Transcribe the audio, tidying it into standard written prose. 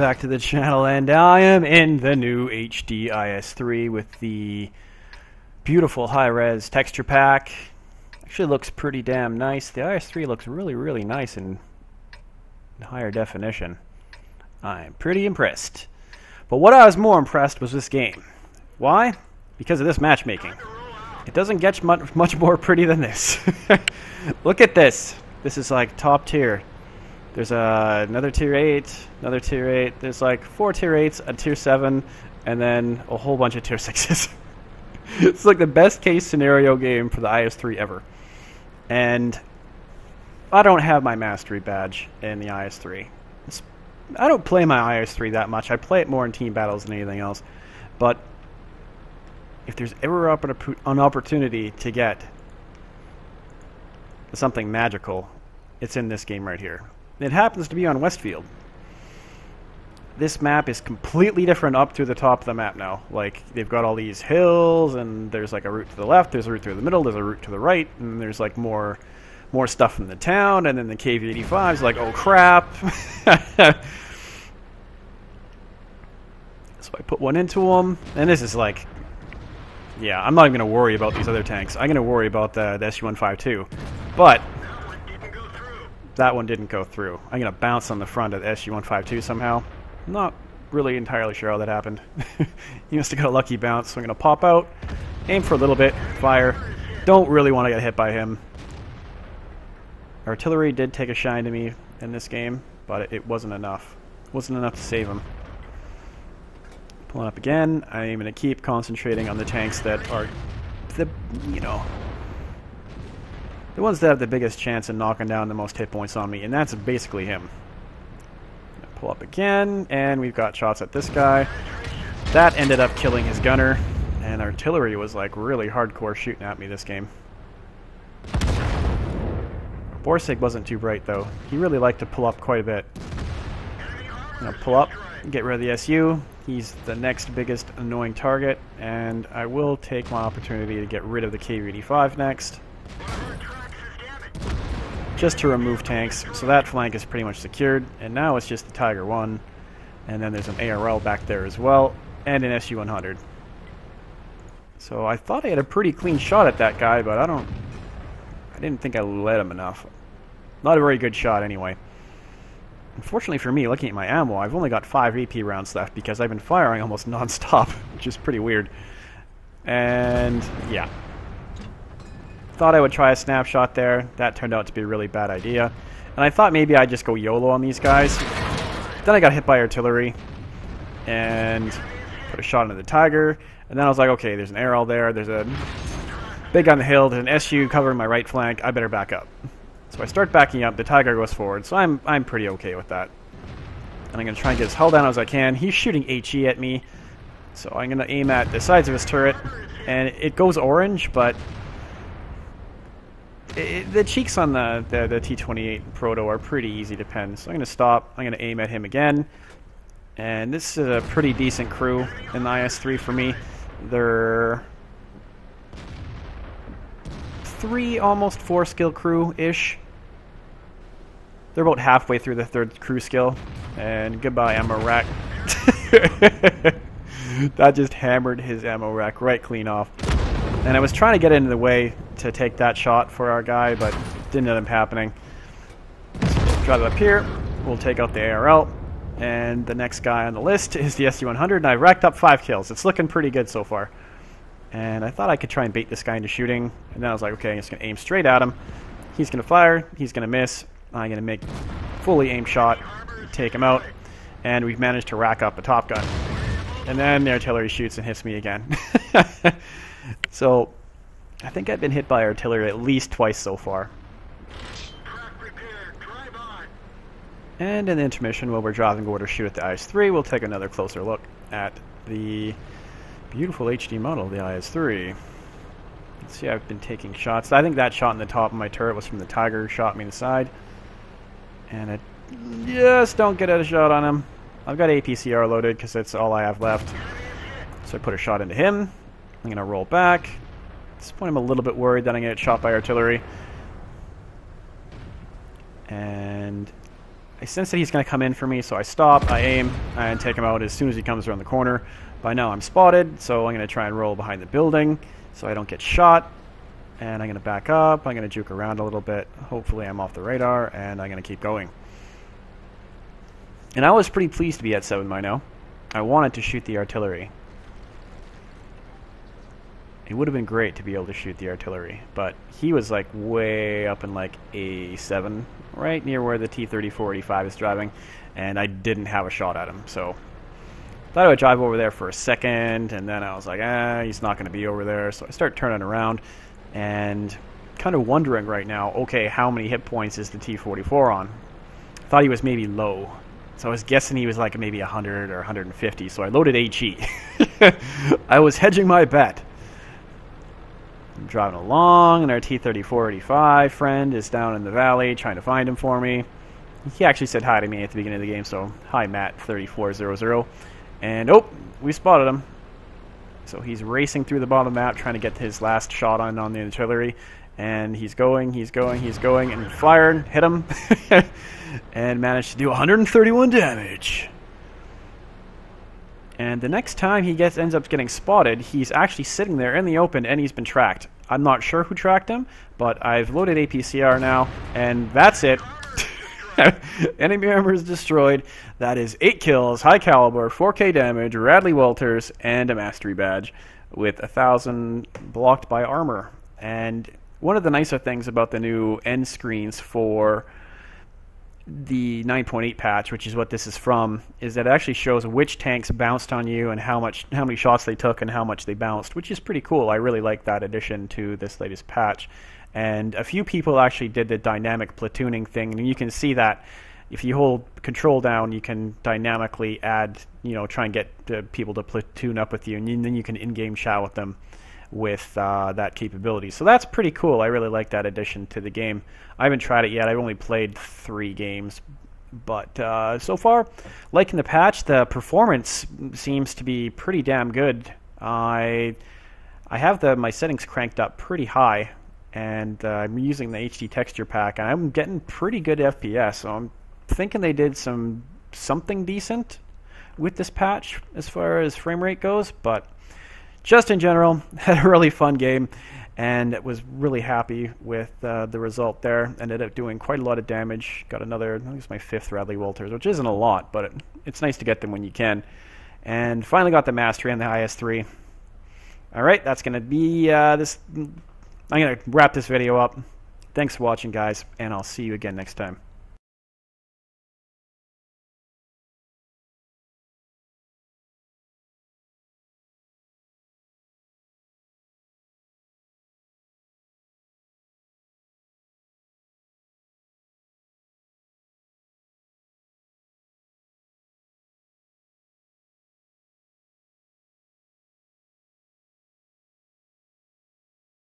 back to the channel, and I am in the new HD IS-3 with the beautiful high-res texture pack. Actually looks pretty damn nice. The IS-3 looks really nice in higher definition. I'm pretty impressed. But what I was more impressed was this game. Why? Because of this matchmaking. It doesn't get much more pretty than this. Look at this. This is like top tier. There's another tier 8, another tier 8. There's like 4 tier 8s, a tier 7, and then a whole bunch of tier 6s. It's like the best case scenario game for the IS-3 ever. And I don't have my mastery badge in the IS-3. I don't play my IS-3 that much. I play it more in team battles than anything else. But if there's ever an opportunity to get something magical, it's in this game right here. It happens to be on Westfield. This map is completely different up to the top of the map now. Like, they've got all these hills, and there's like a route to the left, there's a route through the middle, there's a route to the right, and there's like more stuff in the town, and then the KV-85 is like, oh crap. So I put one into them, and this is like, yeah, I'm not even going to worry about these other tanks. I'm going to worry about the SU-152. But that one didn't go through. I'm going to bounce on the front of the SU-152 somehow. Not really entirely sure how that happened. He must have got a lucky bounce, so I'm going to pop out, aim for a little bit, fire. Don't really want to get hit by him. Artillery did take a shine to me in this game, but it wasn't enough. It wasn't enough to save him. Pulling up again. I'm going to keep concentrating on the tanks that are the ones that have the biggest chance of knocking down the most hit points on me, and that's basically him. Pull up again, and we've got shots at this guy. That ended up killing his gunner, and artillery was like really hardcore shooting at me this game. Borsig wasn't too bright though. He really liked to pull up quite a bit. I'm going to pull up, get rid of the SU. He's the next biggest annoying target, and I will take my opportunity to get rid of the KV-85 next. Just to remove tanks, so that flank is pretty much secured, and now it's just the Tiger 1, and then there's an ARL back there as well, and an SU-100. So I thought I had a pretty clean shot at that guy, but I didn't think I let him enough. Not a very good shot anyway. Unfortunately for me, looking at my ammo, I've only got 5 AP rounds left because I've been firing almost non-stop, which is pretty weird. And yeah. Thought I would try a snapshot there. That turned out to be a really bad idea. And I thought maybe I'd just go YOLO on these guys. Then I got hit by artillery and put a shot into the Tiger. And then I was like, okay, there's an ARL there. There's a big on the hill. There's an SU covering my right flank. I better back up. So I start backing up. The Tiger goes forward. So I'm pretty okay with that. And I'm going to try and get as hull down as I can. He's shooting HE at me. So I'm going to aim at the sides of his turret. And it goes orange, but the cheeks on the T-28 Proto are pretty easy to pen. So I'm going to stop. I'm going to aim at him again. And this is a pretty decent crew in the IS-3 for me. They're 3, almost 4 skill crew-ish. They're about halfway through the 3rd crew skill. And goodbye, ammo rack. That just hammered his ammo rack right clean off. And I was trying to get into the way to take that shot for our guy, but it didn't end up happening. So drive it up here. We'll take out the ARL. And the next guy on the list is the SU-100, and I've racked up 5 kills. It's looking pretty good so far. And I thought I could try and bait this guy into shooting. And then I was like, okay, I'm just going to aim straight at him. He's going to fire. He's going to miss. I'm going to make fully aimed shot, take him out. And we've managed to rack up a top gun. And then the artillery shoots and hits me again. So I think I've been hit by artillery at least twice so far. And in the intermission, while we're dropping over to shoot at the IS-3, we'll take another closer look at the beautiful HD model of the IS-3. Let's see, I've been taking shots. I think that shot in the top of my turret was from the Tiger, shot me in the side. And I just don't get a shot on him. I've got APCR loaded because that's all I have left. So I put a shot into him. I'm going to roll back. At this point I'm a little bit worried that I'm going to get shot by artillery. And I sense that he's going to come in for me, so I stop, I aim, and take him out as soon as he comes around the corner. By now I'm spotted, so I'm going to try and roll behind the building so I don't get shot. And I'm going to back up, I'm going to juke around a little bit. Hopefully I'm off the radar, and I'm going to keep going. And I was pretty pleased to be at 7 by now. I wanted to shoot the artillery. It would have been great to be able to shoot the artillery, but he was like way up in like A7, right near where the T-34-85 is driving, and I didn't have a shot at him, so thought I would drive over there for a second, and then I was like, he's not going to be over there, so I start turning around, and kind of wondering right now, okay, how many hit points is the T-44 on? Thought he was maybe low, so I was guessing he was like maybe 100 or 150, so I loaded HE. I was hedging my bet. I'm driving along, and our T-34-85 friend is down in the valley trying to find him for me. He actually said hi to me at the beginning of the game, so hi Matt 3400. And oh, we spotted him. So he's racing through the bottom map trying to get his last shot on the artillery. And he's going, and fired, hit him, and managed to do 131 damage. And the next time he ends up getting spotted, he's actually sitting there in the open, and he's been tracked. I'm not sure who tracked him, but I've loaded APCR now, and that's it. Enemy armor is destroyed. That is 8 kills, high caliber, 4K damage, Radley Walters, and a mastery badge with 1,000 blocked by armor. And one of the nicer things about the new end screens for the 9.8 patch, which is what this is from, is that it actually shows which tanks bounced on you and how many shots they took and how much they bounced, which is pretty cool. I really like that addition to this latest patch. And a few people actually did the dynamic platooning thing, and you can see that if you hold control down, you can dynamically add, try and get people to platoon up with you, and then you can in-game chat with them with that capability. So that's pretty cool. I really like that addition to the game. I haven't tried it yet. I've only played 3 games, but so far, liking the patch. The performance seems to be pretty damn good. I have my settings cranked up pretty high, and I'm using the HD texture pack, and I'm getting pretty good FPS. So I'm thinking they did something decent with this patch as far as frame rate goes, but just in general, had a really fun game, and was really happy with the result there. Ended up doing quite a lot of damage. Got another, I think it's my 5th Radley Walters, which isn't a lot, but it's nice to get them when you can. And finally got the mastery on the IS-3. Alright, that's going to be this. I'm going to wrap this video up. Thanks for watching, guys, and I'll see you again next time.